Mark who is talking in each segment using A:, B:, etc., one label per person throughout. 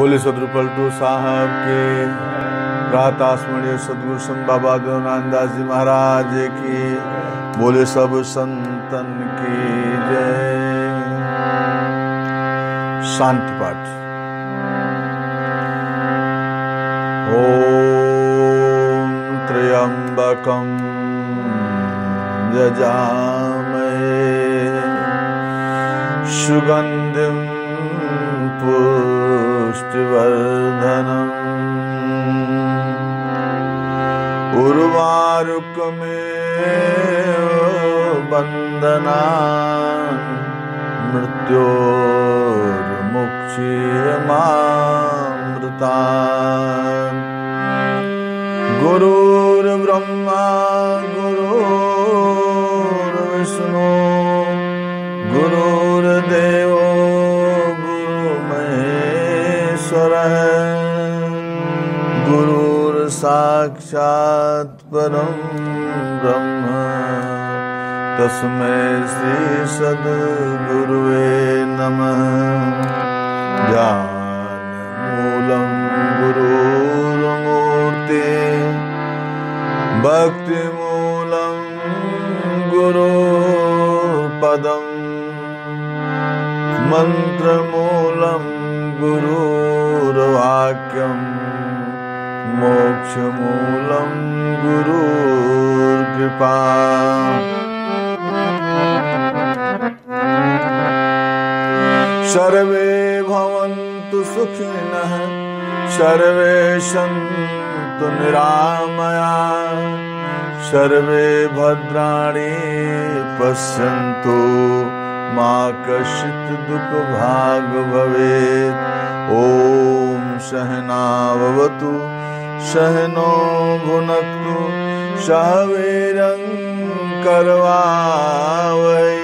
A: बोले सदगुरु पलटू साहब के प्रातः स्मरणीय सदगुरु संत बाबा देवनानंद दास जी महाराज की, बोले सब संतन की जय। शांति पाठ। ओम त्र्यंबकं यजामहे सुगंधिं पुष्टिवर्धनम् उर्वारुकमेव बन्धनान् मृत्योर्मुक्षीयमामृतात्। गुरुर्ब्रह्मा गुरुर्विष्णु गुरुर्देवो गुरुमहेश्वरः गुरुर्साक्षात् परं ब्रह्म तस्मै श्री सद्गुरुवे नमः। ज्ञानमूलं गुरुर्मूर्ति भक्तिमूलं गुरुपदम् मंत्रमूलं गुरुर्वाक्यम् मोक्षमूलं गुरुर्कृपा। सर्वे भवन्तु सुखिनः सर्वे सन्तु निरामयाः सर्वे भद्राणि पश्यन्तु मा कश्चित् दुःखभाग् भवेत्। ॐ सहनाववतु सहनो भुनक्तु सह वीर्यं करवावहै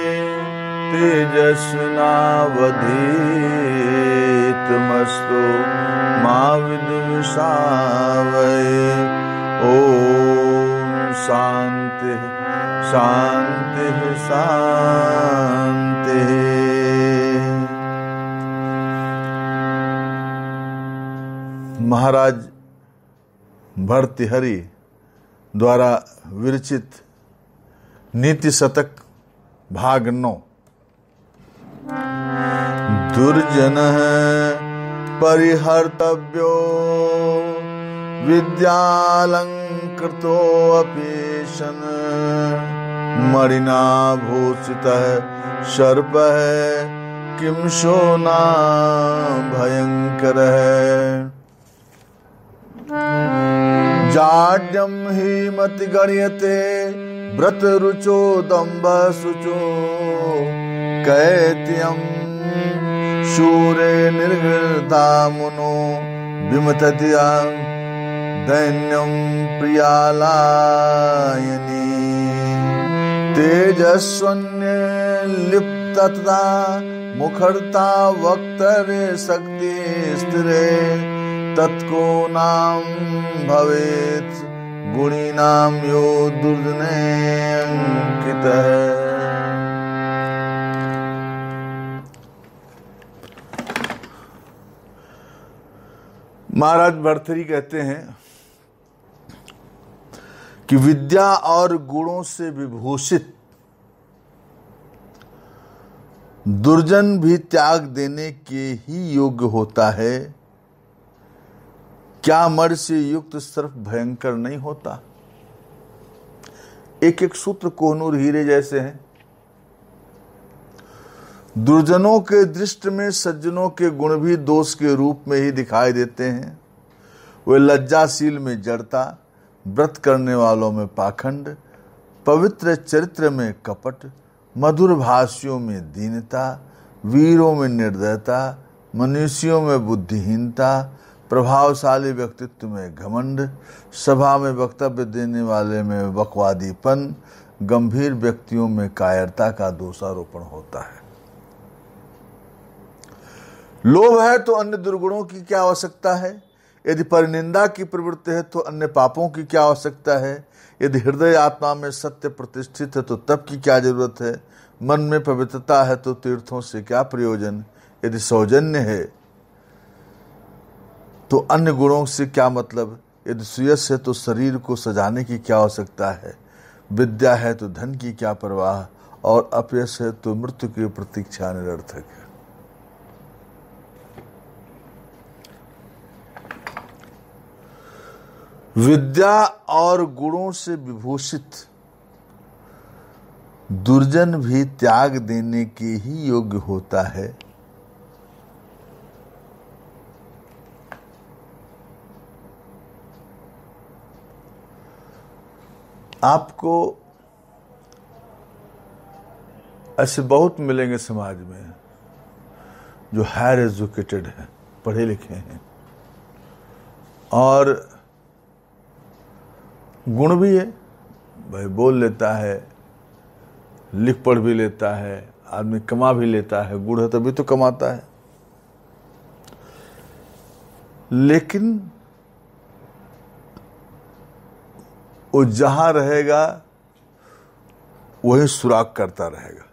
A: तेजस्विनावधीतमस्तु मा विद्विषावहै। ॐ शान्ति शान्ति शान्ति। महाराज भर्तृहरि द्वारा विरचित नीति शतक भाग 9। दुर्जनः परिहर्तव्यो विद्यालंकृतोऽपि शन मणिना भूषितः सर्पः किं शोना भयंकरः। जाड्यं हि मति गण्यते व्रतरुचो दम्भशुचो कैत्यं शूरे निर्घृता मुनो विमतति दैन्यं प्रियालायनी। तेजस्वन्यलिप्तता मुखरता वक्तरे शक्ति स्थिरे तत्को नाम भवेत् गुणीनां यो दुर्जने अंकितः। महाराज भर्तृहरि कहते हैं कि विद्या और गुणों से विभूषित दुर्जन भी त्याग देने के ही योग्य होता है। क्या मर से युक्त सर्प भयंकर नहीं होता। एक एक सूत्र कोहनूर हीरे जैसे हैं। दुर्जनों के दृष्टि में सज्जनों के गुण भी दोष के रूप में ही दिखाई देते हैं। वे लज्जाशील में जड़ता, व्रत करने वालों में पाखंड, पवित्र चरित्र में कपट, मधुर भाषियों में दीनता, वीरों में निर्दयता, मनुष्यों में बुद्धिहीनता, प्रभावशाली व्यक्तित्व में घमंड, सभा में वक्तव्य देने वाले में बकवादीपन, गंभीर व्यक्तियों में कायरता का दोषारोपण होता है। लोभ है तो अन्य दुर्गुणों की क्या आवश्यकता है। यदि परिनिंदा की प्रवृत्ति है तो अन्य पापों की क्या आवश्यकता है। यदि हृदय आत्मा में सत्य प्रतिष्ठित है तो तप की क्या जरूरत है। मन में पवित्रता है तो तीर्थों से क्या प्रयोजन। यदि सौजन्य है तो अन्य गुणों से क्या मतलब? यदि सुयश है तो शरीर को सजाने की क्या आवश्यकता है? विद्या है तो धन की क्या परवाह, और अपयश है तो मृत्यु की प्रतीक्षा निरर्थक है। विद्या और गुणों से विभूषित दुर्जन भी त्याग देने के ही योग्य होता है। आपको ऐसे बहुत मिलेंगे समाज में जो हायर एजुकेटेड हैं, पढ़े लिखे हैं, और गुण भी है, भाई बोल लेता है, लिख पढ़ भी लेता है, आदमी कमा भी लेता है, गुण है तभी तो कमाता है। लेकिन वो जहां रहेगा वही सुराग करता रहेगा।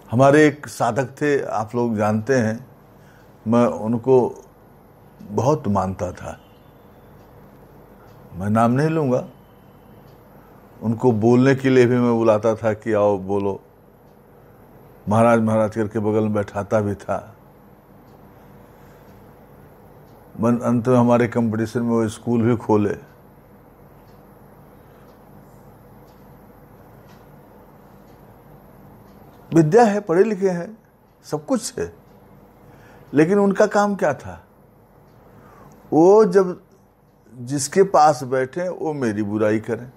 A: हमारे एक साधक थे, आप लोग जानते हैं, मैं उनको बहुत मानता था, मैं नाम नहीं लूंगा। उनको बोलने के लिए भी मैं बुलाता था कि आओ बोलो, महाराज महाराज करके बगल में बैठाता भी था। अंत में हमारे कंपटीशन में वो स्कूल भी खोले। विद्या है, पढ़े लिखे हैं, सब कुछ है, लेकिन उनका काम क्या था? वो जब जिसके पास बैठे वो मेरी बुराई करें,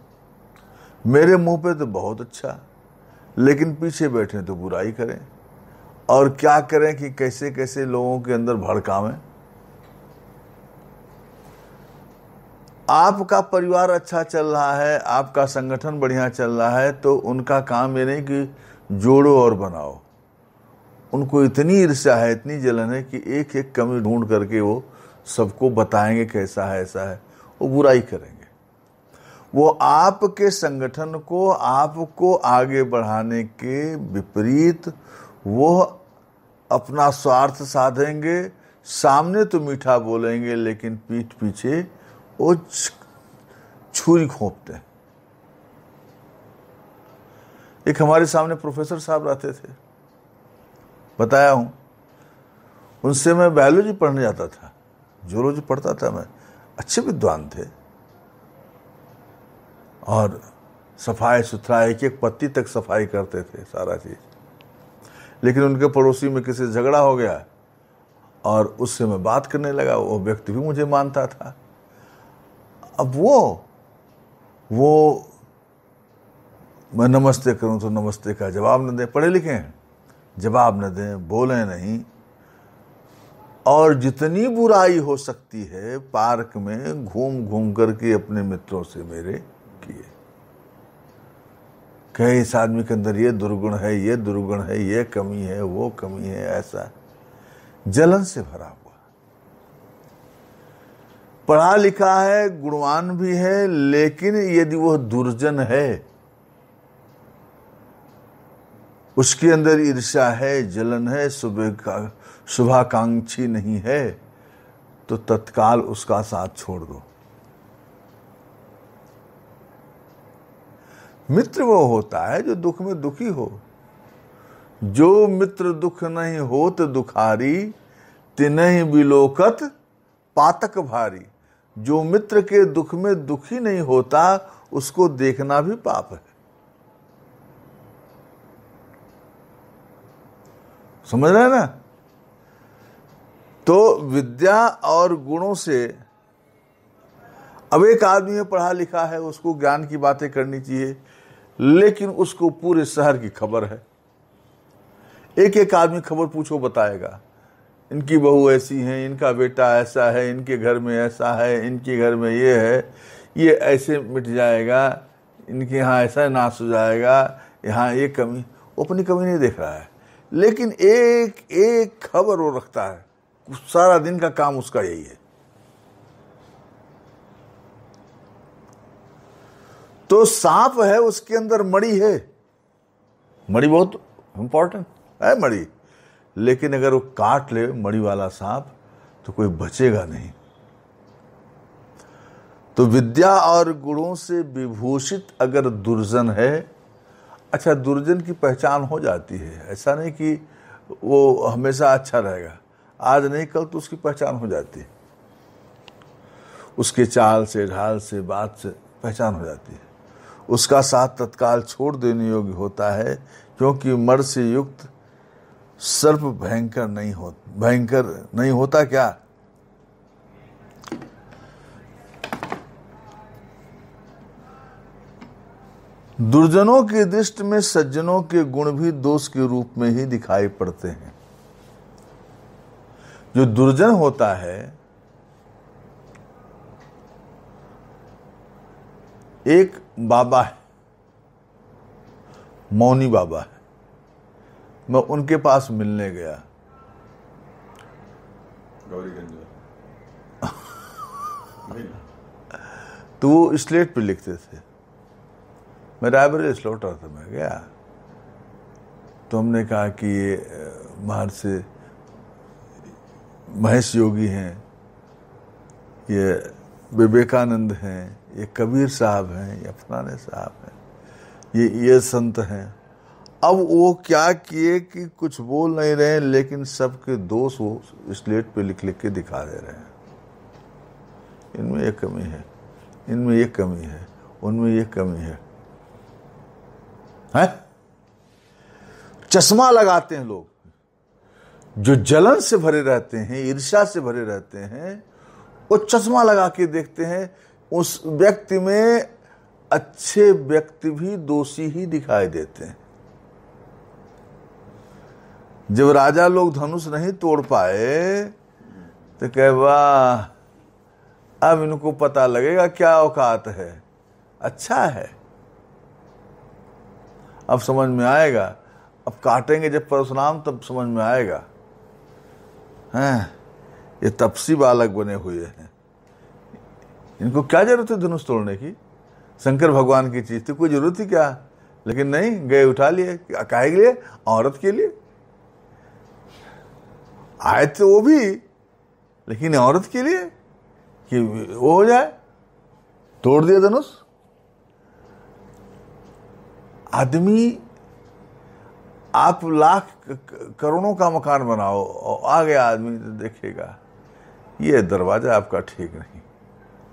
A: मेरे मुंह पे तो बहुत अच्छा, लेकिन पीछे बैठे तो बुराई करें, और क्या करें कि कैसे कैसे लोगों के अंदर भड़कावें। आपका परिवार अच्छा चल रहा है, आपका संगठन बढ़िया चल रहा है, तो उनका काम ये नहीं कि जोड़ो और बनाओ। उनको इतनी ईर्ष्या है, इतनी जलन है कि एक एक कमी ढूंढ करके वो सबको बताएंगे कैसा है ऐसा है, वो बुराई करेंगे। वो आपके संगठन को, आपको आगे बढ़ाने के विपरीत वो अपना स्वार्थ साधेंगे। सामने तो मीठा बोलेंगे, लेकिन पीठ पीछे वो छुरी घोंपते हैं। एक हमारे सामने प्रोफेसर साहब रहते थे, बताया हूं, उनसे मैं बायोलॉजी पढ़ने जाता था, जूलॉजी पढ़ता था मैं। अच्छे विद्वान थे और सफाई सुथरा, एक एक पत्ती तक सफाई करते थे, सारा चीज। लेकिन उनके पड़ोसी में किसी झगड़ा हो गया और उससे मैं बात करने लगा, वो व्यक्ति भी मुझे मानता था। अब वो मैं नमस्ते करूं तो नमस्ते का जवाब न दें, पढ़े लिखे हैं, जवाब न दें, बोले नहीं, और जितनी बुराई हो सकती है पार्क में घूम घूम करके अपने मित्रों से मेरे किए। कहे इस आदमी के अंदर ये दुर्गुण है, ये दुर्गुण है, ये कमी है, वो कमी है, ऐसा जलन से भरा हुआ। पढ़ा लिखा है, गुणवान भी है, लेकिन यदि वह दुर्जन है, उसके अंदर ईर्ष्या है, जलन है, शुभाकांक्षी नहीं है, तो तत्काल उसका साथ छोड़ दो। मित्र वो होता है जो दुख में दुखी हो। जो मित्र दुख नहीं होत दुखारी, तिनहि बिलोकत पातक भारी। जो मित्र के दुख में दुखी नहीं होता, उसको देखना भी पाप है। समझ रहे हैं ना? तो विद्या और गुणों से, अब एक आदमी है पढ़ा लिखा है, उसको ज्ञान की बातें करनी चाहिए, लेकिन उसको पूरे शहर की खबर है। एक एक आदमी खबर पूछो बताएगा, इनकी बहू ऐसी है, इनका बेटा ऐसा है, इनके घर में ऐसा है, इनके घर में ये है, ये ऐसे मिट जाएगा, इनके यहाँ ऐसा नाश हो जाएगा, यहाँ ये कमी। वो अपनी कमी नहीं देख रहा है, लेकिन एक एक खबर वो रखता है, सारा दिन का काम उसका यही है। तो सांप है, उसके अंदर मणि है, मणि बहुत इंपॉर्टेंट है मणि, लेकिन अगर वो काट ले मणि वाला सांप तो कोई बचेगा नहीं। तो विद्या और गुणों से विभूषित अगर दुर्जन है, अच्छा दुर्जन की पहचान हो जाती है, ऐसा नहीं कि वो हमेशा अच्छा रहेगा, आज नहीं कल तो उसकी पहचान हो जाती है, उसके चाल से ढाल से बात से पहचान हो जाती है। उसका साथ तत्काल छोड़ देने योग्य होता है, क्योंकि मर से युक्त सर्प भयंकर नहीं होता क्या? दुर्जनों की दृष्टि में सज्जनों के गुण भी दोष के रूप में ही दिखाई पड़ते हैं। जो दुर्जन होता है, एक बाबा है, मौनी बाबा है, मैं उनके पास मिलने गया, तो वो स्लेट पे लिखते थे, मैं रायबरेली स्लॉटर था, मैं गया तो हमने कहा कि ये महर्षि महेश योगी हैं, ये विवेकानंद हैं, ये कबीर साहब हैं, ये फलाने साहब हैं, ये संत हैं। अब वो क्या किए कि कुछ बोल नहीं रहे, लेकिन सबके दोष वो स्लेट पे लिख लिख के दिखा दे रहे हैं। इनमें ये कमी है, इनमें ये कमी है, उनमें ये कमी है। चश्मा लगाते हैं लोग, जो जलन से भरे रहते हैं, ईर्ष्या से भरे रहते हैं, वो चश्मा लगा के देखते हैं, उस व्यक्ति में अच्छे व्यक्ति भी दोषी ही दिखाई देते हैं। जब राजा लोग धनुष नहीं तोड़ पाए तो कहे वाह, अब इनको पता लगेगा क्या औकात है, अच्छा है, अब समझ में आएगा, अब काटेंगे जब परशुराम तब समझ में आएगा। हैं, ये तपसी बालक बने हुए हैं, इनको क्या जरूरत है धनुष तोड़ने की? शंकर भगवान की चीज थी, कोई जरूरत थी क्या? लेकिन नहीं, गए उठा लिए। काहे के लिए? औरत के लिए आए थे वो भी, लेकिन औरत के लिए कि वो हो जाए, तोड़ दिया धनुष। आदमी, आप लाख करोड़ों का मकान बनाओ और आ गया आदमी तो देखेगा ये दरवाजा आपका ठीक नहीं,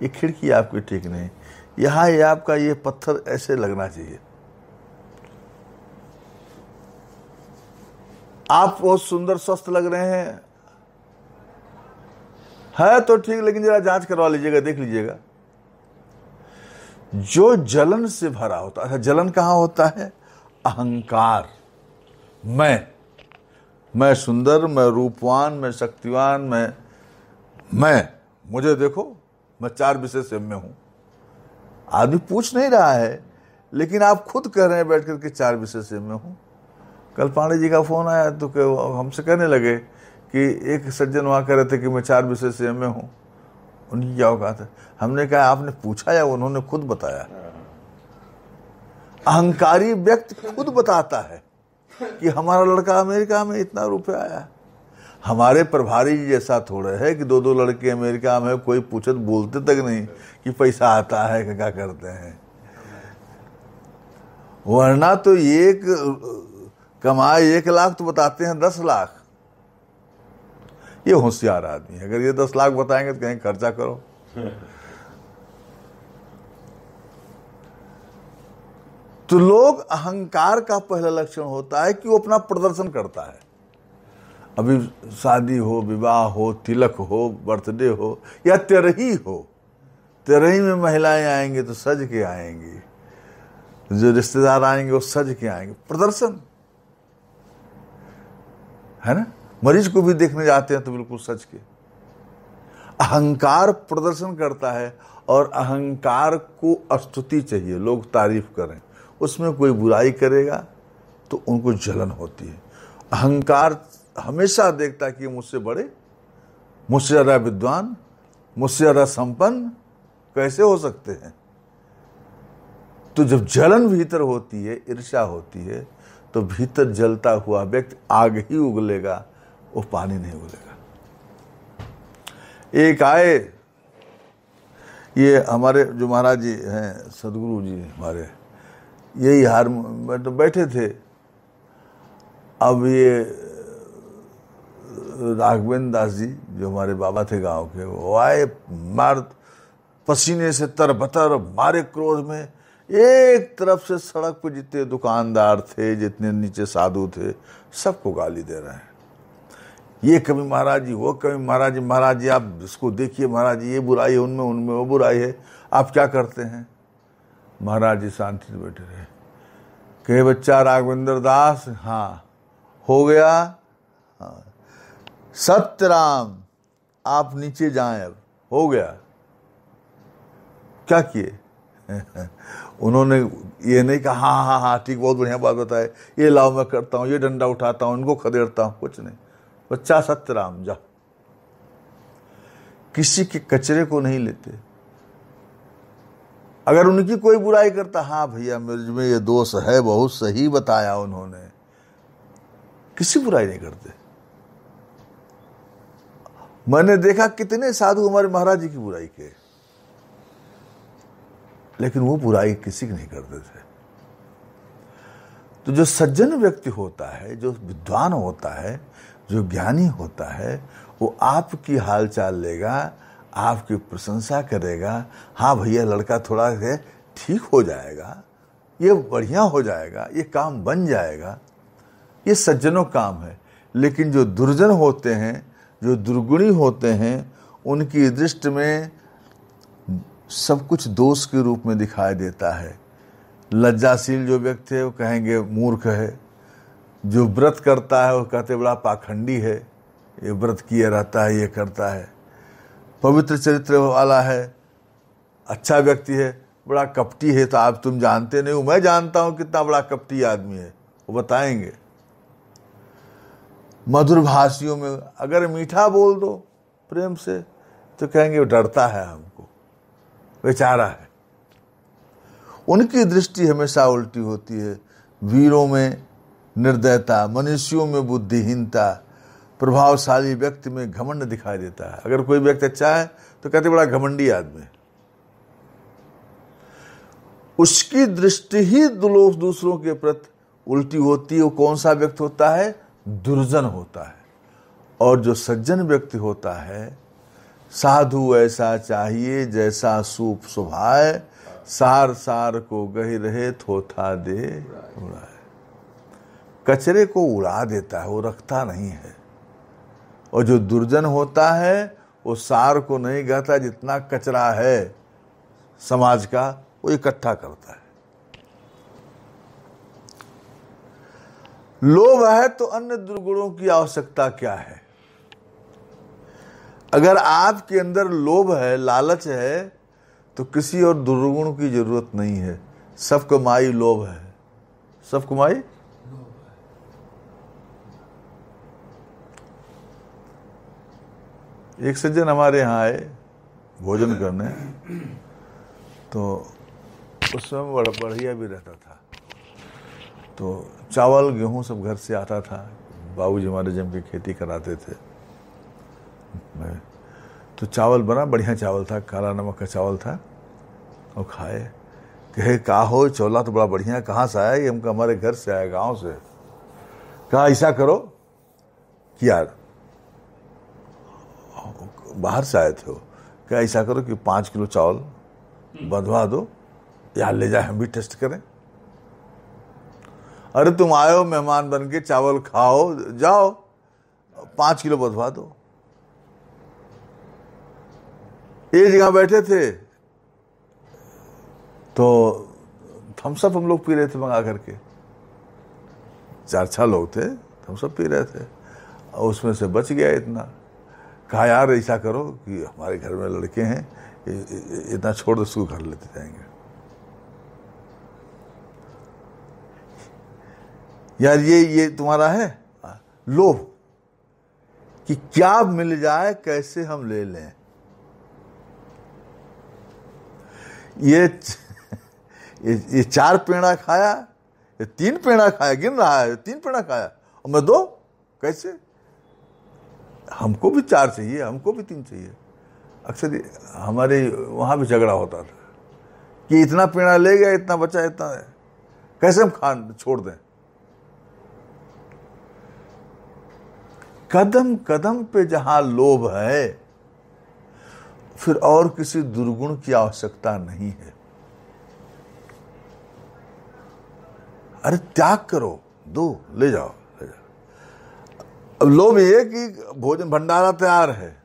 A: ये खिड़की आपकी ठीक नहीं, यहाँ ये आपका ये पत्थर ऐसे लगना चाहिए। आप बहुत सुंदर स्वस्थ लग रहे हैं, है तो ठीक, लेकिन जरा जांच करवा लीजिएगा, देख लीजिएगा। जो जलन से भरा होता है, जलन कहां होता है? अहंकार। मैं सुंदर, मैं रूपवान, मैं शक्तिवान, मैं मुझे देखो, मैं 4 विषय से में हूं। आदमी पूछ नहीं रहा है, लेकिन आप खुद कह रहे हैं बैठ करके 4 विषय से में हूं। कल पांडे जी का फोन आया तो हमसे कहने लगे कि एक सज्जन वहां कह रहे थे कि मैं 4 विषय से में हूं, उनकी क्या औकात है? हमने कहा आपने पूछा या उन्होंने खुद बताया? अहंकारी व्यक्ति खुद बताता है कि हमारा लड़का अमेरिका में इतना रुपया आया। हमारे प्रभारी जी जैसा थोड़े है कि 2 लड़के अमेरिका में, कोई पूछत बोलते तक नहीं कि पैसा आता है क्या करते हैं। वरना तो एक कमाए 1 लाख तो बताते हैं 10 लाख। ये होशियार आदमी है, अगर ये 10 लाख बताएंगे तो कहीं खर्चा करो। तो लोग, अहंकार का पहला लक्षण होता है कि वो अपना प्रदर्शन करता है। अभी शादी हो, विवाह हो, तिलक हो, बर्थडे हो या तेरही हो, तेरही में महिलाएं आएंगे तो सज के आएंगी, जो रिश्तेदार आएंगे वो सज के आएंगे। प्रदर्शन है ना। मरीज को भी देखने जाते हैं तो बिल्कुल सच के। अहंकार प्रदर्शन करता है और अहंकार को स्तुति चाहिए, लोग तारीफ करें। उसमें कोई बुराई करेगा तो उनको जलन होती है। अहंकार हमेशा देखता है कि मुझसे बड़े, मुझसे ज्यादा विद्वान, मुझसे ज्यादा संपन्न कैसे हो सकते हैं। तो जब जलन भीतर होती है, ईर्ष्या होती है, तो भीतर जलता हुआ व्यक्ति आग ही उगलेगा, वो पानी नहीं घुलेगा। एक आए, ये हमारे जो महाराज जी हैं, सदगुरु जी हमारे, यही हार में तो बैठे थे। अब ये राघवेंद्र दास जी जो हमारे बाबा थे गांव के, वो आए, मार पसीने से तरबतर, मारे क्रोध में। एक तरफ से सड़क पे जितने दुकानदार थे, जितने नीचे साधु थे, सबको गाली दे रहे हैं। ये कभी महाराज जी, वो कभी महाराज जी, महाराज जी आप इसको देखिए, महाराज जी ये बुराई है उनमें, उनमें वो बुराई है, आप क्या करते हैं? महाराज जी शांति से बैठे रहे। कहे बच्चा राघवेंद्र दास, हाँ हो गया, हाँ सत्यराम आप नीचे जाएं, अब हो गया। क्या किए? उन्होंने ये नहीं कहा हाँ हाँ हाँ ठीक, बहुत बढ़िया बात बताए, ये लाओ मैं करता हूँ, ये डंडा उठाता हूँ, इनको खदेड़ता हूँ, कुछ नहीं। बच्चा सत्यराम जा, किसी के कचरे को नहीं लेते। अगर उनकी कोई बुराई करता, हाँ भैया मेरे में ये दोष है, बहुत सही बताया उन्होंने, किसी बुराई नहीं करते। मैंने देखा कितने साधु हमारे महाराज जी की बुराई के, लेकिन वो बुराई किसी की नहीं करते थे। तो जो सज्जन व्यक्ति होता है, जो विद्वान होता है, जो ज्ञानी होता है, वो आपकी हालचाल लेगा, आपकी प्रशंसा करेगा। हाँ भैया लड़का थोड़ा है ठीक हो जाएगा, ये बढ़िया हो जाएगा, ये काम बन जाएगा, ये सज्जनों काम है। लेकिन जो दुर्जन होते हैं, जो दुर्गुणी होते हैं, उनकी दृष्टि में सब कुछ दोष के रूप में दिखाई देता है। लज्जाशील जो व्यक्ति है वो कहेंगे मूर्ख है, जो व्रत करता है वो कहते बड़ा पाखंडी है, ये व्रत किए रहता है, ये करता है। पवित्र चरित्र वाला है, अच्छा व्यक्ति है, बड़ा कपटी है, तो आप तुम जानते नहीं हो, मैं जानता हूं कितना बड़ा कपटी आदमी है, वो बताएंगे। मधुर भाषियों में अगर मीठा बोल दो प्रेम से तो कहेंगे वो डरता है, हमको बेचारा है। उनकी दृष्टि हमेशा उल्टी होती है। वीरों में निर्दयता, मनुष्यों में बुद्धिहीनता, प्रभावशाली व्यक्ति में घमंड दिखाई देता है। अगर कोई व्यक्ति अच्छा है तो कहते बड़ा घमंडी आदमी है। उसकी दृष्टि ही दूसरों के प्रति उल्टी होती है। वो कौन सा व्यक्ति होता है? दुर्जन होता है। और जो सज्जन व्यक्ति होता है, साधु ऐसा चाहिए जैसा सूप सुभाए, सार सार को गही रहे थोथा दे उड़ाए। कचरे को उड़ा देता है, वो रखता नहीं है। और जो दुर्जन होता है वो सार को नहीं कहता, जितना कचरा है समाज का वो इकट्ठा करता है। लोभ है तो अन्य दुर्गुणों की आवश्यकता क्या है? अगर आपके अंदर लोभ है, लालच है, तो किसी और दुर्गुण की जरूरत नहीं है। सब कमाई लोभ है, सब कमाई। एक सज्जन हमारे यहाँ आए भोजन करने, तो उस समय बड़ा बढ़िया भी रहता था। तो चावल गेहूं सब घर से आता था, बाबूजी हमारे जम के खेती कराते थे। तो चावल बना, बढ़िया चावल था, काला नमक का चावल था। और खाए, कहे का हो चौला तो बड़ा बढ़िया, कहाँ से आया? ये हमको हमारे घर से आया, गांव से। कहा ऐसा करो कि यार बाहर से आए थे हो, क्या ऐसा करो कि 5 किलो चावल बंधवा दो, यार ले जाए हम भी टेस्ट करें। अरे तुम आए हो मेहमान बन के, चावल खाओ, जाओ 5 किलो बंधवा दो। एक जगह बैठे थे तो थम्स अप हम लोग पी रहे थे मंगा करके, 4-6 लोग थे, थम्स अप पी रहे थे। और उसमें से बच गया इतना। कहा यार ऐसा करो कि हमारे घर में लड़के हैं, इतना छोड़ दो, उसको घर लेते जाएंगे। यार ये तुम्हारा है लोभ कि क्या मिल जाए, कैसे हम ले लें। ये 4 पेड़ा खाया, ये 3 पेड़ा खाया, गिन रहा है 3 पेड़ा खाया, और मैं 2 कैसे? हमको भी 4 चाहिए, हमको भी 3 चाहिए। अक्सर हमारे वहाँ भी झगड़ा होता था कि इतना पेड़ा ले गया, इतना बचा, इतना है, कैसे हम छोड़ दें। कदम कदम पे जहां लोभ है, फिर और किसी दुर्गुण की आवश्यकता नहीं है। अरे त्याग करो, दो, ले जाओ, ले जाओ। अब लोभ ये कि भोजन भंडारा तैयार है,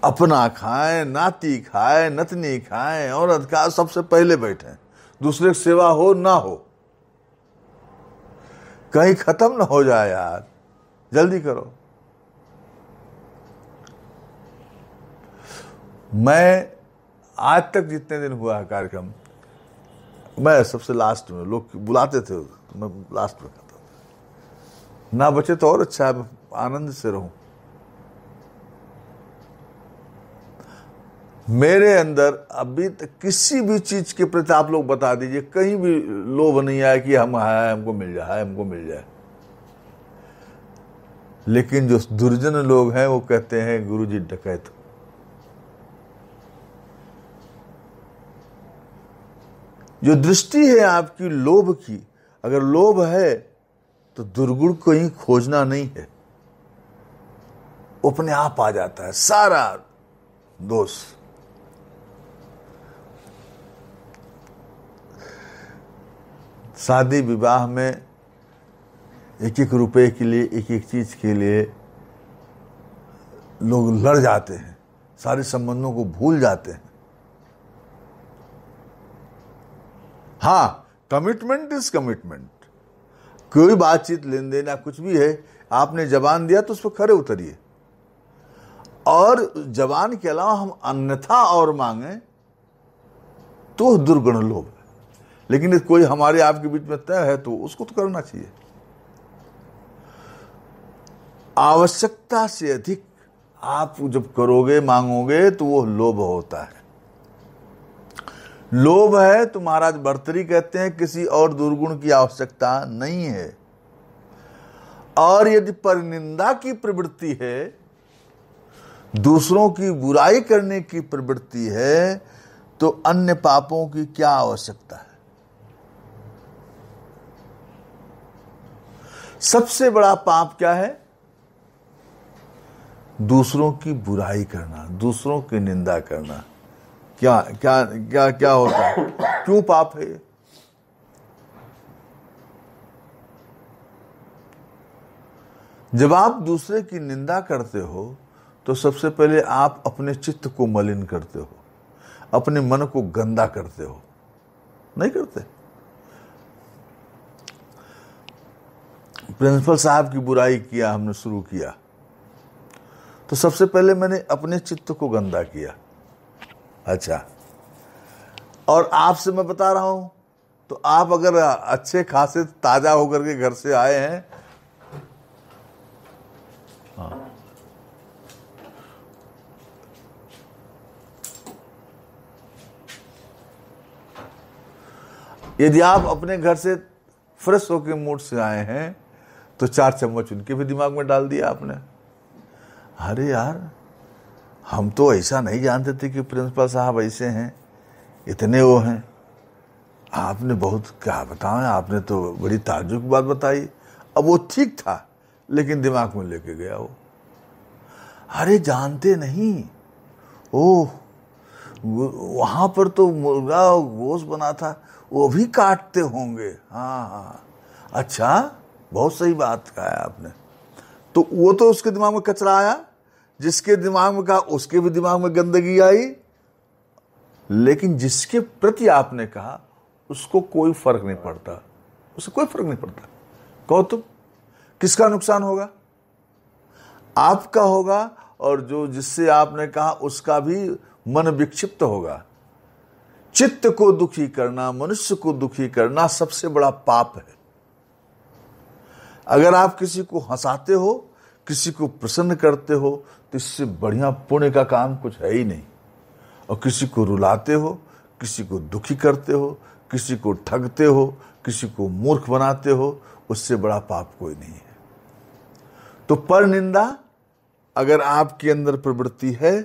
A: अपना खाएं, नाती खाए, नतनी खाएं, औरत का सबसे पहले बैठे, दूसरे की सेवा हो ना हो, कहीं खत्म ना हो जाए यार, जल्दी करो। मैं आज तक जितने दिन हुआ है कार्यक्रम, मैं सबसे लास्ट में, लोग बुलाते थे तो मैं लास्ट में खाता था। ना बचे तो और अच्छा है, आनंद से रहूं। मेरे अंदर अभी तक किसी भी चीज के प्रति आप लोग बता दीजिए, कहीं भी लोभ नहीं आया कि हम है, हमको मिल जाए, हमको मिल जाए। लेकिन जो दुर्जन लोग हैं वो कहते हैं गुरुजी डकैत। जो दृष्टि है आपकी लोभ की, अगर लोभ है तो दुर्गुण को ही खोजना नहीं है, वो अपने आप आ जाता है सारा दोष। शादी विवाह में एक एक रुपए के लिए, एक एक चीज के लिए लोग लड़ जाते हैं, सारे संबंधों को भूल जाते हैं। हाँ, कमिटमेंट इज कमिटमेंट। कोई बातचीत, लेन देन या कुछ भी है, आपने जबान दिया तो उस पर खरे उतरिए। और जबान के अलावा हम अन्यथा और मांगे तो दुर्गुण लोभ है। लेकिन कोई हमारे आपके बीच में तय है तो उसको तो करना चाहिए। आवश्यकता से अधिक आप जब करोगे, मांगोगे, तो वो लोभ होता है। लोभ है तो महाराज भर्तृहरि कहते हैं किसी और दुर्गुण की आवश्यकता नहीं है। और यदि परनिंदा की प्रवृत्ति है, दूसरों की बुराई करने की प्रवृत्ति है, तो अन्य पापों की क्या आवश्यकता है। सबसे बड़ा पाप क्या है? दूसरों की बुराई करना, दूसरों की निंदा करना। क्या क्या क्या क्या होता है? क्यों पाप है? जब आप दूसरे की निंदा करते हो तो सबसे पहले आप अपने चित्त को मलिन करते हो, अपने मन को गंदा करते हो। नहीं करते? प्रिंसिपल साहब की बुराई किया, हमने शुरू किया तो सबसे पहले मैंने अपने चित्त को गंदा किया। अच्छा, और आपसे मैं बता रहा हूं, तो आप अगर अच्छे खासे ताजा होकर के घर से आए हैं, हाँ, यदि आप अपने घर से फ्रेश होकर मूड से आए हैं तो 4 चम्मच उनके भी दिमाग में डाल दिया आपने। अरे यार, हम तो ऐसा नहीं जानते थे कि प्रिंसिपल साहब ऐसे हैं, इतने वो हैं। आपने बहुत क्या बताएं, आपने तो बड़ी ताज्जुब की बात बताई। अब वो ठीक था लेकिन दिमाग में लेके गया वो। अरे जानते नहीं, ओह वहां पर तो मुर्गा गोश्त बना था, वो भी काटते होंगे। हाँ हाँ, अच्छा, बहुत सही बात कहा है आपने। तो वो तो उसके दिमाग में कचरा आया, जिसके दिमाग में कहा उसके भी दिमाग में गंदगी आई। लेकिन जिसके प्रति आपने कहा उसको कोई फर्क नहीं पड़ता, उससे कोई फर्क नहीं पड़ता। कहो तुम, किसका नुकसान होगा? आपका होगा, और जो जिससे आपने कहा उसका भी मन विक्षिप्त होगा। चित्त को दुखी करना, मनुष्य को दुखी करना सबसे बड़ा पाप है। अगर आप किसी को हंसाते हो, किसी को प्रसन्न करते हो, तो इससे बढ़िया पुण्य का काम कुछ है ही नहीं। और किसी को रुलाते हो, किसी को दुखी करते हो, किसी को ठगते हो, किसी को मूर्ख बनाते हो, उससे बड़ा पाप कोई नहीं है। तो पर निंदा अगर आपके अंदर प्रवृत्ति है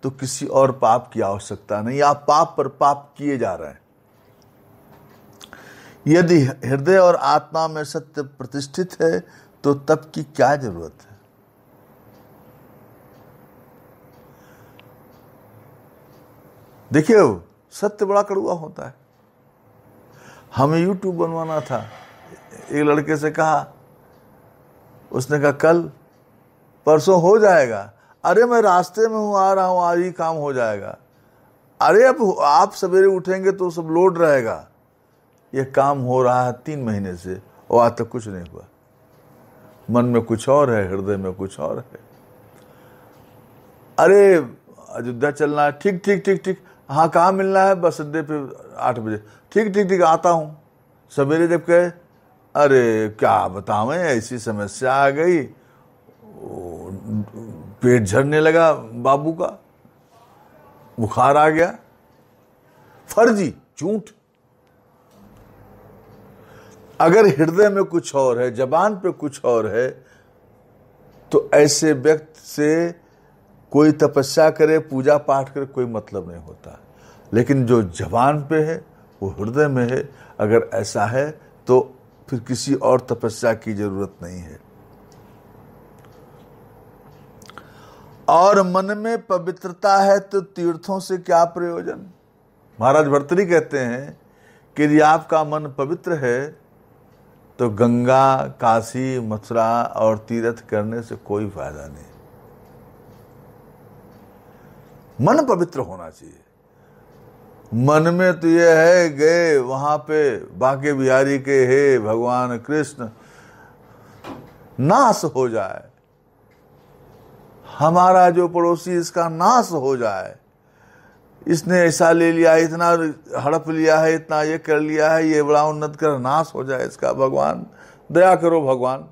A: तो किसी और पाप की आवश्यकता नहीं, आप पाप पर पाप किए जा रहे हैं। यदि हृदय और आत्मा में सत्य प्रतिष्ठित है तो तप की क्या जरूरत है? देखिए, सत्य बड़ा कड़वा होता है। हमें यूट्यूब बनवाना था, एक लड़के से कहा, उसने कहा कल परसों हो जाएगा। अरे मैं रास्ते में हूं, आ रहा हूं, आज ही काम हो जाएगा। अरे अब आप सवेरे उठेंगे तो सब लोड रहेगा। ये काम हो रहा है 3 महीने से और आज तक कुछ नहीं हुआ। मन में कुछ और है, हृदय में कुछ और है। अरे अयोध्या चलना है, ठीक ठीक ठीक ठीक, हाँ कहाँ मिलना है? बस अड्डे पे 8 बजे। ठीक ठीक ठीक, आता हूँ। सवेरे जब कहे, अरे क्या बतावें, ऐसी समस्या आ गई, पेट झड़ने लगा बाबू का, बुखार आ गया। फर्जी, झूठ। अगर हृदय में कुछ और है, जबान पे कुछ और है, तो ऐसे व्यक्ति से कोई तपस्या करे, पूजा पाठ करे, कोई मतलब नहीं होता। लेकिन जो जबान पे है वो हृदय में है, अगर ऐसा है तो फिर किसी और तपस्या की जरूरत नहीं है। और मन में पवित्रता है तो तीर्थों से क्या प्रयोजन? महाराज भर्तृहरि कहते हैं कि यदि आपका मन पवित्र है तो गंगा, काशी, मथुरा और तीर्थ करने से कोई फायदा नहीं। मन पवित्र होना चाहिए। मन में तो यह है, गए वहां पे बांके बिहारी के हे भगवान कृष्ण नाश हो जाए, हमारा जो पड़ोसी इसका नाश हो जाए, इसने ऐसा ले लिया, इतना हड़प लिया है, इतना ये कर लिया है, ये बड़ा उन्नत कर, नाश हो जाए इसका, भगवान दया करो भगवान।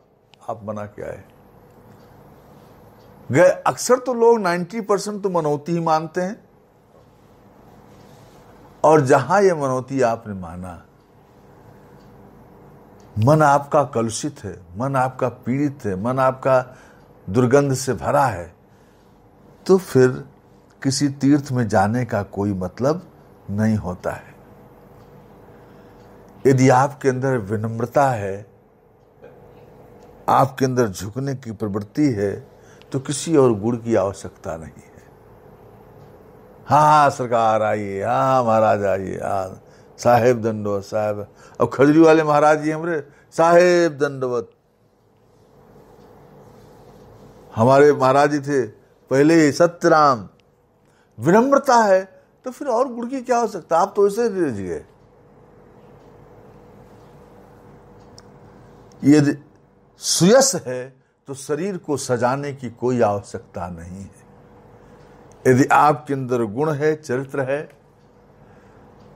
A: आप मना क्या है? गए। अक्सर तो लोग 90% तो मनौती ही मानते हैं, और जहां ये मनौती आपने माना, मन आपका कलुषित है, मन आपका पीड़ित है, मन आपका दुर्गंध से भरा है, तो फिर किसी तीर्थ में जाने का कोई मतलब नहीं होता है। यदि आपके अंदर विनम्रता है, आपके अंदर झुकने की प्रवृत्ति है, तो किसी और गुण की आवश्यकता नहीं है। हाँ सरकार आइए, हाँ महाराज आइए, हाँ साहेब दंडवत साहेब। अब खजूरी वाले महाराज जी हमारे साहेब दंडवत, हमारे महाराज जी थे पहले ही सत्यराम। विनम्रता है तो फिर और गुण की क्या आवश्यकता? आप तो ऐसे रिझ गए। यदि सुयस है तो शरीर को सजाने की कोई आवश्यकता नहीं है। यदि आपके अंदर गुण है, चरित्र है,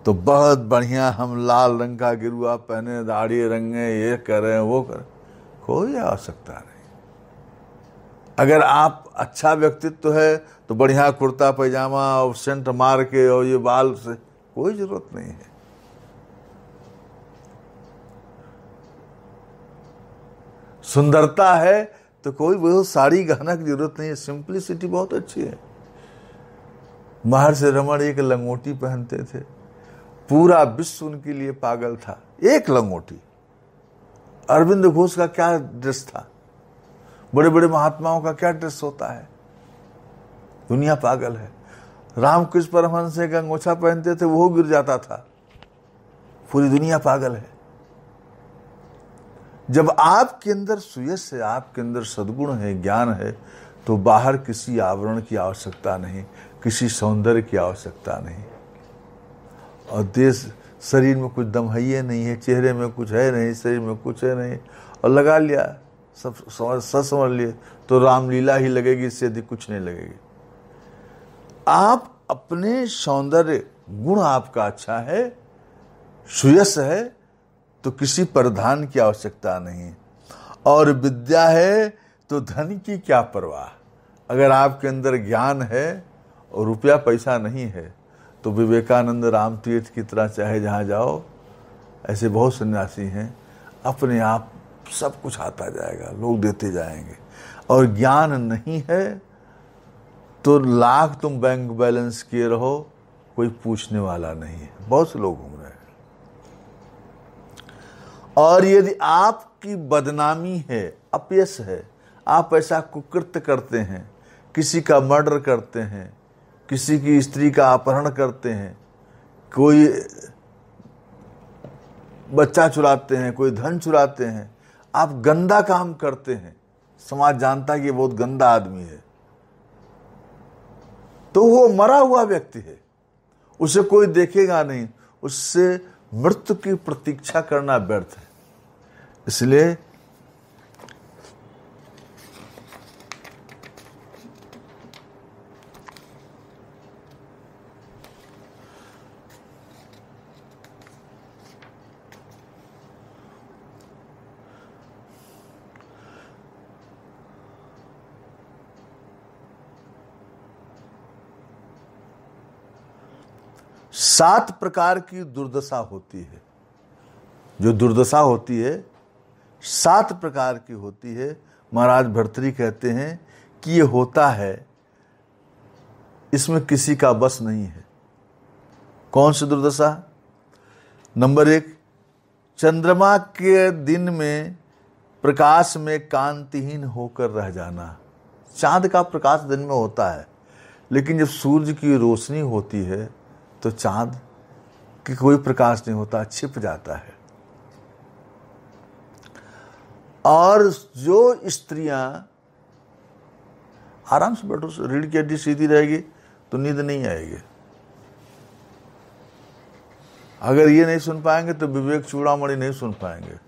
A: तो बहुत बढ़िया, हम लाल रंग का गिरुआ पहने, दाढ़ी रंगे, ये करें वो करें, कोई आवश्यकता नहीं। अगर आप अच्छा व्यक्तित्व है तो बढ़िया कुर्ता पैजामा और सेंट मार के और ये बाल से कोई जरूरत नहीं है। सुंदरता है तो कोई वो साड़ी गहना की जरूरत नहीं है। सिंपलिसिटी बहुत अच्छी है। महर्षि रमण एक लंगोटी पहनते थे, पूरा विश्व उनके लिए पागल था। एक लंगोटी। अरविंद घोष का क्या ड्रेस था, बड़े बड़े महात्माओं का क्या ड्रेस होता है, दुनिया पागल है। रामकृष्ण परमहंस एक अंगोछा पहनते थे, वो गिर जाता था, पूरी दुनिया पागल है। जब आपके अंदर सुयश है, आपके अंदर सद्गुण है, ज्ञान है, तो बाहर किसी आवरण की आवश्यकता नहीं, किसी सौंदर्य की आवश्यकता नहीं। और देश शरीर में कुछ दम है ही नहीं है, चेहरे में कुछ है नहीं, शरीर में कुछ है नहीं, और लगा लिया, सब समझ लिए, तो रामलीला ही लगेगी, इससे अधिक कुछ नहीं लगेगी। आप अपने सौंदर्य, गुण आपका अच्छा है, सुयश है, तो किसी परिधान की आवश्यकता नहीं। और विद्या है तो धन की क्या परवाह। अगर आपके अंदर ज्ञान है और रुपया पैसा नहीं है, तो विवेकानंद राम तीर्थ की तरह चाहे जहाँ जाओ, ऐसे बहुत सन्यासी हैं, अपने आप सब कुछ आता जाएगा, लोग देते जाएंगे। और ज्ञान नहीं है तो लाख तुम बैंक बैलेंस किए रहो, कोई पूछने वाला नहीं है। बहुत से लोग घूम रहे हैं। और यदि आपकी बदनामी है, अपयश है, आप ऐसा कुकृत्य करते हैं, किसी का मर्डर करते हैं, किसी की स्त्री का अपहरण करते हैं, कोई बच्चा चुराते हैं, कोई धन चुराते हैं, आप गंदा काम करते हैं, समाज जानता है कि ये बहुत गंदा आदमी है, तो वो मरा हुआ व्यक्ति है, उसे कोई देखेगा नहीं, उससे मृत्यु की प्रतीक्षा करना व्यर्थ है। इसलिए सात प्रकार की दुर्दशा होती है। जो दुर्दशा होती है 7 प्रकार की होती है। महाराज भर्तृहरि कहते हैं कि ये होता है, इसमें किसी का बस नहीं है। कौन सी दुर्दशा? नंबर 1, चंद्रमा के दिन में प्रकाश में कांतिहीन होकर रह जाना। चांद का प्रकाश दिन में होता है, लेकिन जब सूर्य की रोशनी होती है तो चांद की कोई प्रकाश नहीं होता, छिप जाता है। और जो स्त्रियां आराम से बैठो, रीढ़ की हड्डी सीधी रहेगी तो नींद नहीं आएगी। अगर ये नहीं सुन पाएंगे तो विवेक चूड़ामणि नहीं सुन पाएंगे।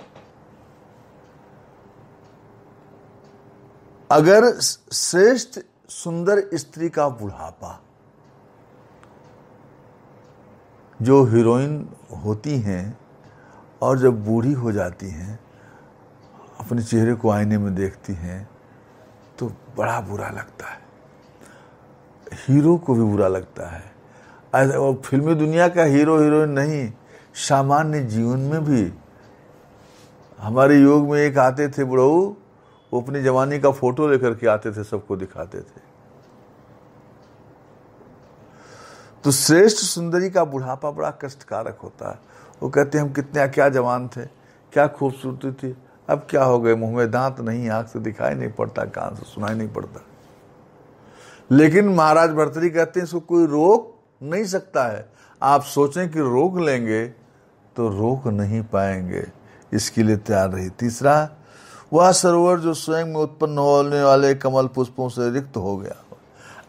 A: अगर श्रेष्ठ सुंदर स्त्री का बुढ़ापा, जो हीरोइन होती हैं और जब बूढ़ी हो जाती हैं, अपने चेहरे को आईने में देखती हैं तो बड़ा बुरा लगता है, हीरो को भी बुरा लगता है। और फिल्मी दुनिया का हीरो हीरोइन नहीं, सामान्य जीवन में भी। हमारे योग में एक आते थे बुढ़ऊ, वो अपनी जवानी का फोटो लेकर के आते थे, सबको दिखाते थे। तो श्रेष्ठ सुंदरी का बुढ़ापा बड़ा कष्टकारक होता है। वो कहते हैं हम कितने क्या जवान थे, क्या खूबसूरती थी, अब क्या हो गए, मुंह में दांत नहीं, आंख से दिखाई नहीं पड़ता, कान से सुनाई नहीं पड़ता। लेकिन महाराज भर्तृहरि कहते हैं इसको कोई रोक नहीं सकता है। आप सोचें कि रोक लेंगे तो रोक नहीं पाएंगे, इसके लिए तैयार रही। तीसरा, वह सरोवर जो स्वयं में उत्पन्न होने वाले कमल पुष्पों से रिक्त हो गया।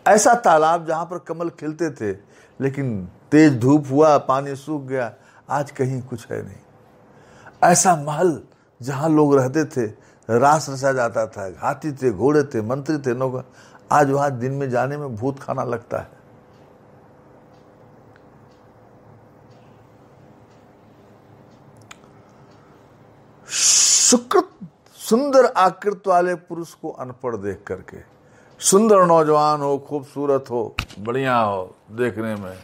A: ऐसा तालाब जहां पर कमल खिलते थे, लेकिन तेज धूप हुआ, पानी सूख गया, आज कहीं कुछ है नहीं। ऐसा महल जहां लोग रहते थे, रास रचा जाता था, हाथी थे, घोड़े थे, मंत्री थे, लोग, आज वहां दिन में जाने में भूत खाना लगता है। सुकृत सुंदर आकृति वाले पुरुष को अनपढ़ देख करके, सुंदर नौजवान हो, खूबसूरत हो, बढ़िया हो देखने में,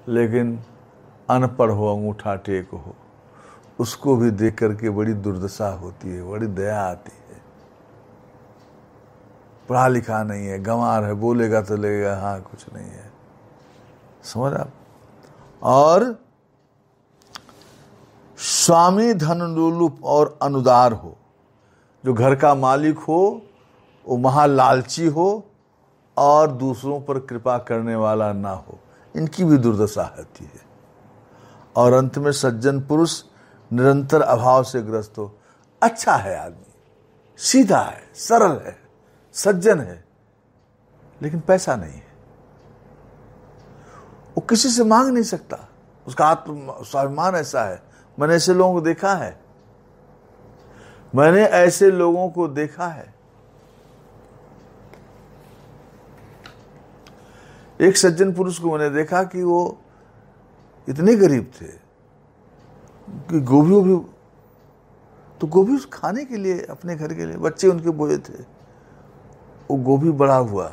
A: लेकिन अनपढ़ हो, अंगूठा टेक हो, उसको भी देख करके बड़ी दुर्दशा होती है, बड़ी दया आती है। पढ़ा लिखा नहीं है, गंवार है, बोलेगा तो लगेगा हाँ कुछ नहीं है, समझ आप। और स्वामी धनलोलुप और अनुदार हो, जो घर का मालिक हो वो महालालची हो और दूसरों पर कृपा करने वाला ना हो, इनकी भी दुर्दशा होती है। और अंत में सज्जन पुरुष निरंतर अभाव से ग्रस्त हो। अच्छा है आदमी, सीधा है, सरल है, सज्जन है, लेकिन पैसा नहीं है, वो किसी से मांग नहीं सकता, उसका आत्म स्वाभिमान ऐसा है। मैंने ऐसे लोगों को देखा है, मैंने ऐसे लोगों को देखा है। एक सज्जन पुरुष को मैंने देखा कि वो इतने गरीब थे कि गोभी तो गोभी खाने के लिए, अपने घर के लिए, बच्चे उनके बोए थे, वो गोभी बड़ा हुआ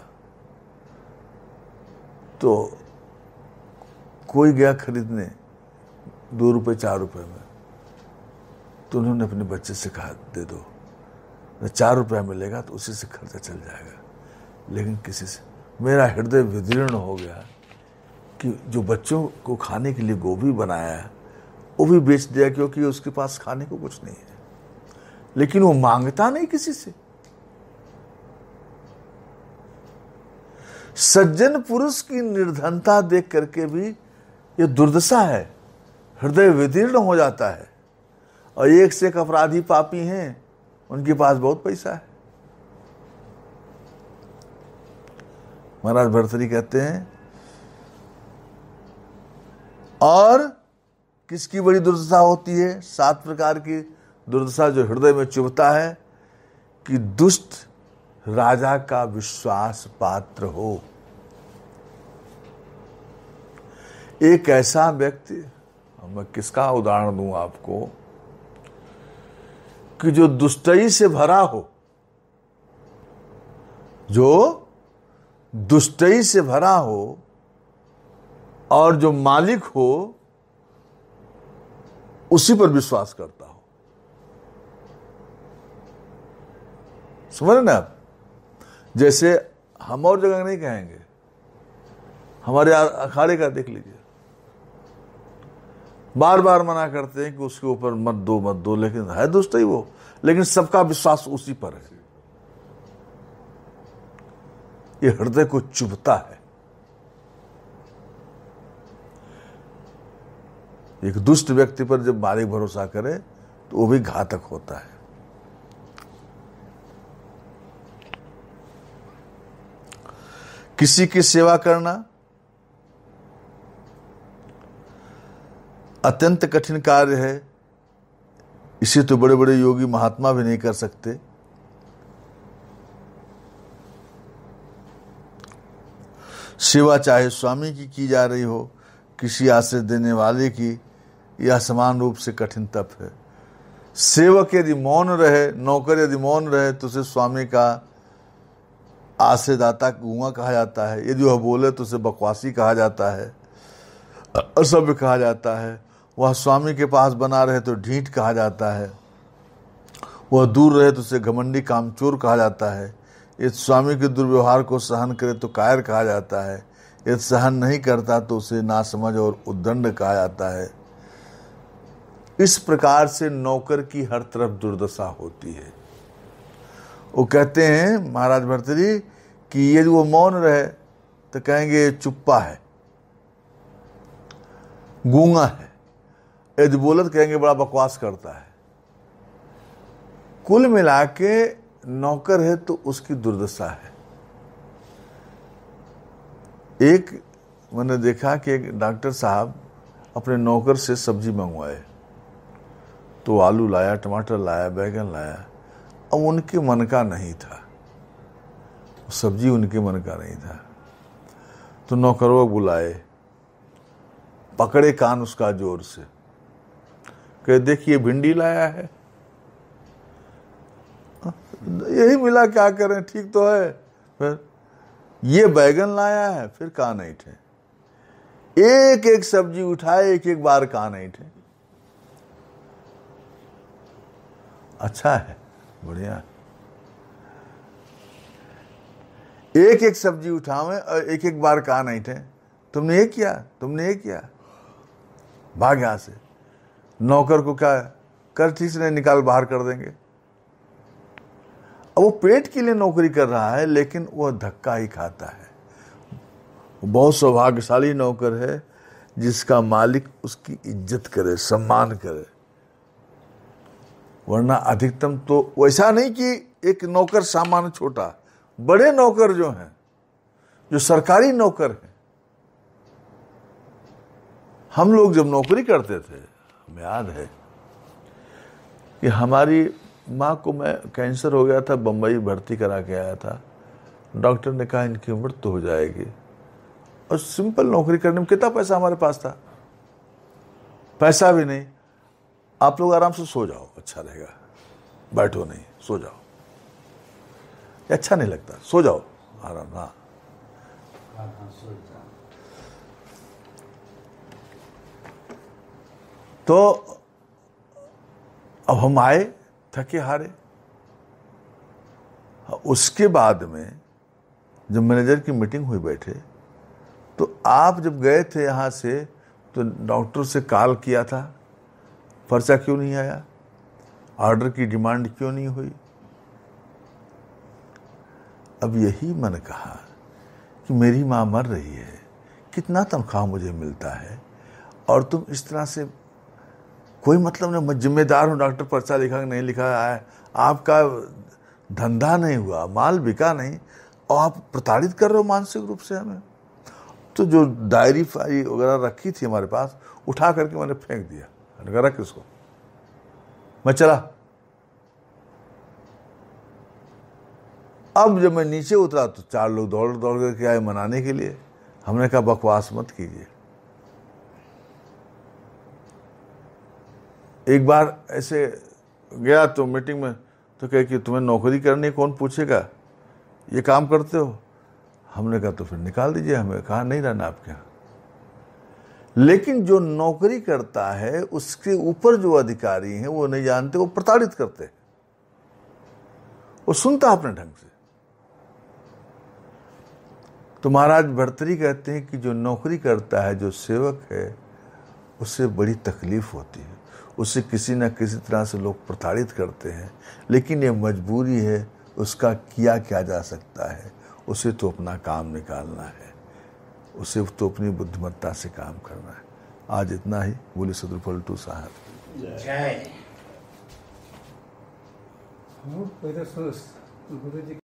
A: तो कोई गया खरीदने 2 रुपए 4 रुपए में, तो उन्होंने अपने बच्चे से कहा दे दो, 4 रुपया मिलेगा तो उसी से खर्चा चल जाएगा। लेकिन किसी से मेरा हृदय विदीर्ण हो गया कि जो बच्चों को खाने के लिए गोभी बनाया है वो भी बेच दिया, क्योंकि उसके पास खाने को कुछ नहीं है। लेकिन वो मांगता नहीं किसी से। सज्जन पुरुष की निर्धनता देख करके भी ये दुर्दशा है, हृदय विदीर्ण हो जाता है। और एक से एक अपराधी पापी हैं, उनके पास बहुत पैसा है। महाराज भर्तृहरि कहते हैं, और किसकी बड़ी दुर्दशा होती है? 7 प्रकार की दुर्दशा जो हृदय में चुभता है कि दुष्ट राजा का विश्वास पात्र हो। एक ऐसा व्यक्ति, मैं किसका उदाहरण दूं आपको, कि जो दुष्टई से भरा हो, जो दुष्टई से भरा हो और जो मालिक हो उसी पर विश्वास करता हो। समझ रहे ना आप? जैसे हम और जगह नहीं कहेंगे, हमारे अखाड़े का देख लीजिए, बार बार मना करते हैं कि उसके ऊपर मत दो, लेकिन है दुष्ट ही वो, लेकिन सबका विश्वास उसी पर है। ये हृदय को चुभता है। एक दुष्ट व्यक्ति पर जब मालिक भरोसा करे तो वो भी घातक होता है। किसी की सेवा करना अत्यंत कठिन कार्य है। इसे तो बड़े बड़े योगी महात्मा भी नहीं कर सकते। सेवा चाहे स्वामी की जा रही हो, किसी आश्रय देने वाले की, यह समान रूप से कठिन तप है। सेवक यदि मौन रहे, नौकर यदि मौन रहे, तो उसे स्वामी का आश्रयदाता गूंगा कहा जाता है। यदि वह बोले तो उसे बकवासी कहा जाता है, असभ्य कहा जाता है। वह स्वामी के पास बना रहे तो ढीठ कहा जाता है। वह दूर रहे तो उसे घमंडी कामचोर कहा जाता है। यदि स्वामी के दुर्व्यवहार को सहन करे तो कायर कहा जाता है। यदि सहन नहीं करता तो उसे नासमझ और उद्दंड कहा जाता है। इस प्रकार से नौकर की हर तरफ दुर्दशा होती है। वो कहते हैं महाराज भर्तृहरि कि यदि वो मौन रहे तो कहेंगे चुप्पा है, गूंगा है। यदि बोले तो कहेंगे बड़ा बकवास करता है। कुल मिला के नौकर है तो उसकी दुर्दशा है। एक मैंने देखा कि एक डॉक्टर साहब अपने नौकर से सब्जी मंगवाए, तो आलू लाया, टमाटर लाया, बैगन लाया। अब उनके मन का नहीं था, सब्जी उनके मन का नहीं था। तो नौकरों को बुलाए, पकड़े कान उसका जोर से, कहे देखिए भिंडी लाया है, यही मिला, क्या करें, ठीक तो है। फिर ये बैगन लाया है, फिर कान ऐंठे, एक एक सब्जी उठाए, एक एक बार कान ऐंठे। अच्छा है, बढ़िया। एक एक सब्जी उठावे और एक एक बार कान ऐंठे। तुमने ये किया, तुमने ये किया, भाग यहां से। नौकर को क्या कर, ठीक से नहीं, निकाल बाहर कर देंगे। अब वो पेट के लिए नौकरी कर रहा है, लेकिन वह धक्का ही खाता है। बहुत सौभाग्यशाली नौकर है जिसका मालिक उसकी इज्जत करे, सम्मान करे। वरना अधिकतम तो वैसा नहीं कि एक नौकर सामान्य छोटा, बड़े नौकर जो हैं, जो सरकारी नौकर हैं। हम लोग जब नौकरी करते थे, हमें याद है कि हमारी माँ को, मैं कैंसर हो गया था, बम्बई भर्ती करा के आया था। डॉक्टर ने कहा इनकी उम्र तो हो जाएगी, और सिंपल नौकरी करने में कितना पैसा हमारे पास था, पैसा भी नहीं। आप लोग आराम से सो जाओ, अच्छा रहेगा, बैठो नहीं, सो जाओ। अच्छा नहीं लगता, सो जाओ आराम। हाँ, तो अब हम आए थके हारे। उसके बाद में जब मैनेजर की मीटिंग हुई बैठे, तो आप जब गए थे यहाँ से तो डॉक्टर से कॉल किया था, पर्चा क्यों नहीं आया, ऑर्डर की डिमांड क्यों नहीं हुई। अब यही मन कहा कि मेरी माँ मर रही है, कितना तनख्वाह मुझे मिलता है और तुम इस तरह से, कोई मतलब नहीं, मैं जिम्मेदार हूँ, डॉक्टर पर्चा लिखा नहीं लिखा है, आपका धंधा नहीं हुआ, माल बिका नहीं और आप प्रताड़ित कर रहे हो मानसिक रूप से हमें। तो जो डायरी फाई वगैरह रखी थी हमारे पास, उठा करके मैंने फेंक दिया, मैंने कहा रख इसको, मैं चला। अब जब मैं नीचे उतरा तो 4 लोग दौड़ दौड़ करके आए मनाने के लिए। हमने कहा बकवास मत कीजिए। एक बार ऐसे गया तो मीटिंग में तो कहे कि तुम्हें नौकरी करनी कौन पूछेगा, ये काम करते हो। हमने कहा तो फिर निकाल दीजिए, हमें कहा नहीं रहना आपके यहाँ। लेकिन जो नौकरी करता है उसके ऊपर जो अधिकारी हैं वो नहीं जानते, वो प्रताड़ित करते हैं, वो सुनता अपने ढंग से। तो महाराज भर्तृहरि कहते हैं कि जो नौकरी करता है, जो सेवक है, उससे बड़ी तकलीफ होती है, उससे किसी न किसी तरह से लोग प्रताड़ित करते हैं। लेकिन ये मजबूरी है, उसका किया क्या जा सकता है, उसे तो अपना काम निकालना है, उसे तो अपनी बुद्धिमत्ता से काम करना है। आज इतना ही। बोले सदगुरु पलटू साहब
B: जय। गुरु जी